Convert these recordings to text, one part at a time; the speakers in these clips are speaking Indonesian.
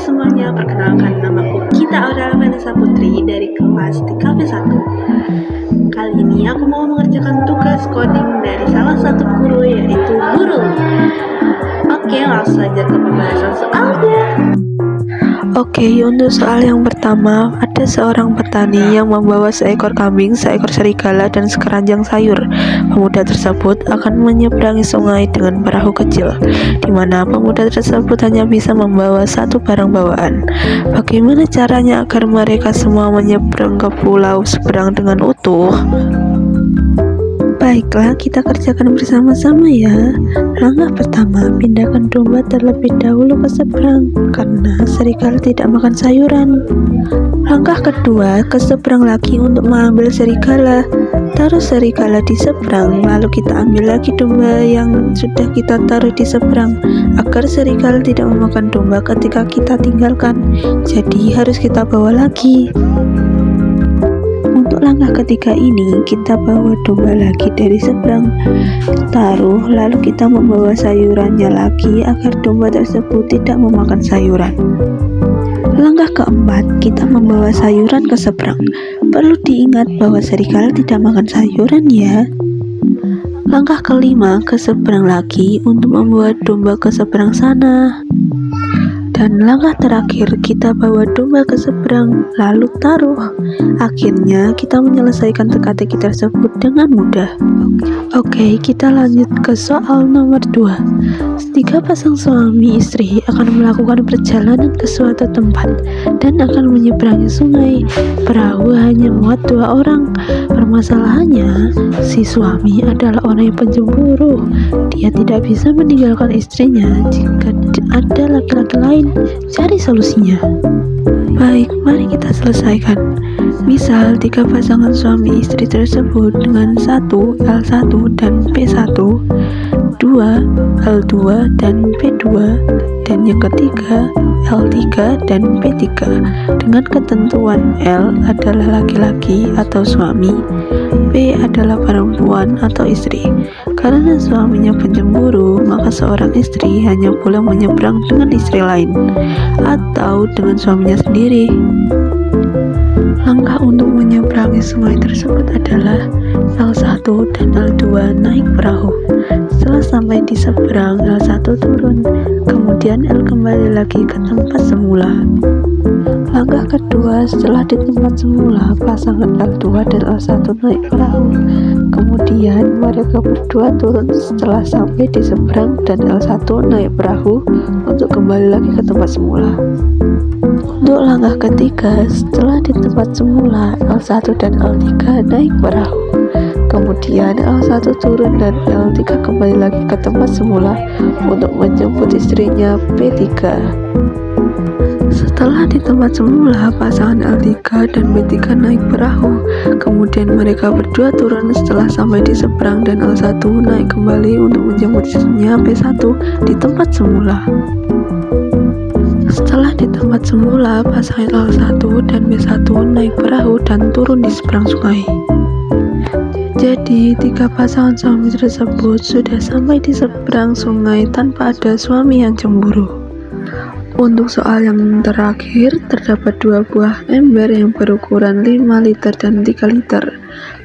semuanya, perkenalkan namaku Gita Aurel Vanessa Putri dari kelas TKP1. Kali ini aku mau mengerjakan tugas coding dari salah satu guru, yaitu Guru. Oke, langsung saja ke pembahasan soalnya. Oke, untuk soal yang pertama, ada seorang petani yang membawa seekor kambing, seekor serigala, dan sekeranjang sayur. Pemuda tersebut akan menyeberangi sungai dengan perahu kecil, di mana pemuda tersebut hanya bisa membawa satu barang bawaan. Bagaimana caranya agar mereka semua menyeberang ke pulau seberang dengan utuh? Baiklah, kita kerjakan bersama-sama ya. Langkah pertama, pindahkan domba terlebih dahulu ke seberang, karena serigala tidak makan sayuran. Langkah kedua, ke seberang lagi untuk mengambil serigala. Taruh serigala di seberang, lalu kita ambil lagi domba yang sudah kita taruh di seberang, agar serigala tidak memakan domba ketika kita tinggalkan. Jadi harus kita bawa lagi. Untuk langkah ketiga ini, kita bawa domba lagi dari seberang, taruh, lalu kita membawa sayurannya lagi agar domba tersebut tidak memakan sayuran. Langkah keempat, kita membawa sayuran ke seberang. Perlu diingat bahwa serigala tidak makan sayuran ya. Langkah kelima, ke seberang lagi untuk membawa domba ke seberang sana. Dan langkah terakhir, kita bawa domba ke seberang, lalu taruh. Akhirnya, kita menyelesaikan teka-teki tersebut dengan mudah. Oke, kita lanjut ke soal nomor 2. Tiga pasang suami istri akan melakukan perjalanan ke suatu tempat dan akan menyeberangi sungai. Perahu hanya muat 2 orang. Permasalahannya, si suami adalah orang yang pencemburu. Dia tidak bisa meninggalkan istrinya jika ada laki-laki lain. Cari solusinya. Baik, mari kita selesaikan. Misal, 3 pasangan suami istri tersebut dengan 1 L1 dan P1, 2 L2 dan P2, dan yang ketiga L3 dan P3, dengan ketentuan L adalah laki-laki atau suami, P adalah perempuan atau istri. Karena suaminya pencemburu, maka seorang istri hanya boleh menyeberang dengan istri lain atau dengan suaminya sendiri. Langkah untuk menyeberangi sungai tersebut adalah L1 dan L2 naik perahu. Setelah sampai di seberang, L1 turun, kemudian L kembali lagi ke tempat semula. Langkah kedua, setelah di tempat semula, pasangan L2 dan L1 naik perahu. Kemudian mereka berdua turun setelah sampai di seberang dan L1 naik perahu untuk kembali lagi ke tempat semula. Untuk langkah ketiga, setelah di tempat semula, L1 dan L3 naik perahu. Kemudian L1 turun dan L3 kembali lagi ke tempat semula untuk menjemput istrinya P3. Setelah di tempat semula, pasangan L3 dan P3 naik perahu. Kemudian mereka berdua turun setelah sampai di seberang dan L1 naik kembali untuk menjemput istrinya P1 di tempat semula. Setelah di tempat semula, pasangan L1 dan P1 naik perahu dan turun di seberang sungai. Jadi, 3 pasangan suami tersebut sudah sampai di seberang sungai tanpa ada suami yang cemburu. Untuk soal yang terakhir, terdapat 2 buah ember yang berukuran 5 liter dan 3 liter.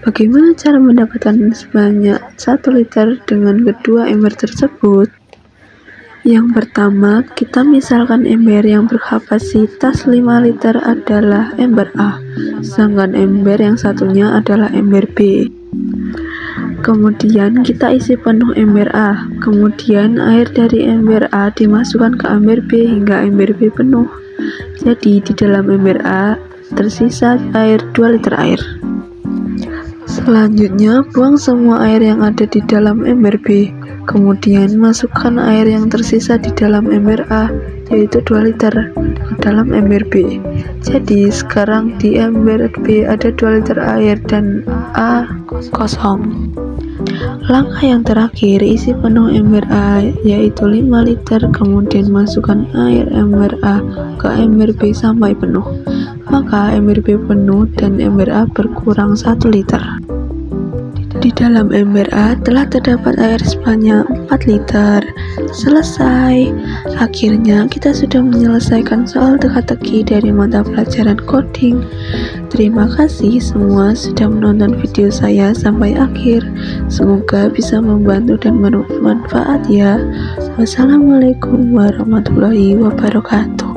Bagaimana cara mendapatkan sebanyak 1 liter dengan kedua ember tersebut? Yang pertama, kita misalkan ember yang berkapasitas 5 liter adalah ember A, sedangkan ember yang satunya adalah ember B. Kemudian kita isi penuh ember A, kemudian air dari ember A dimasukkan ke ember B hingga ember B penuh. Jadi di dalam ember A tersisa air 2 liter air. Selanjutnya, buang semua air yang ada di dalam ember B. Kemudian masukkan air yang tersisa di dalam ember A, yaitu 2 liter, ke dalam ember B. Jadi sekarang di ember B ada 2 liter air dan A kosong. Langkah yang terakhir, isi penuh ember A, yaitu 5 liter, kemudian masukkan air ember A ke ember B sampai penuh. Maka ember B penuh dan ember A berkurang 1 liter. Di dalam ember A telah terdapat air sebanyak 4 liter. Selesai. Akhirnya kita sudah menyelesaikan soal teka-teki dari mata pelajaran coding. Terima kasih semua sudah menonton video saya sampai akhir. Semoga bisa membantu dan bermanfaat ya. Wassalamualaikum warahmatullahi wabarakatuh.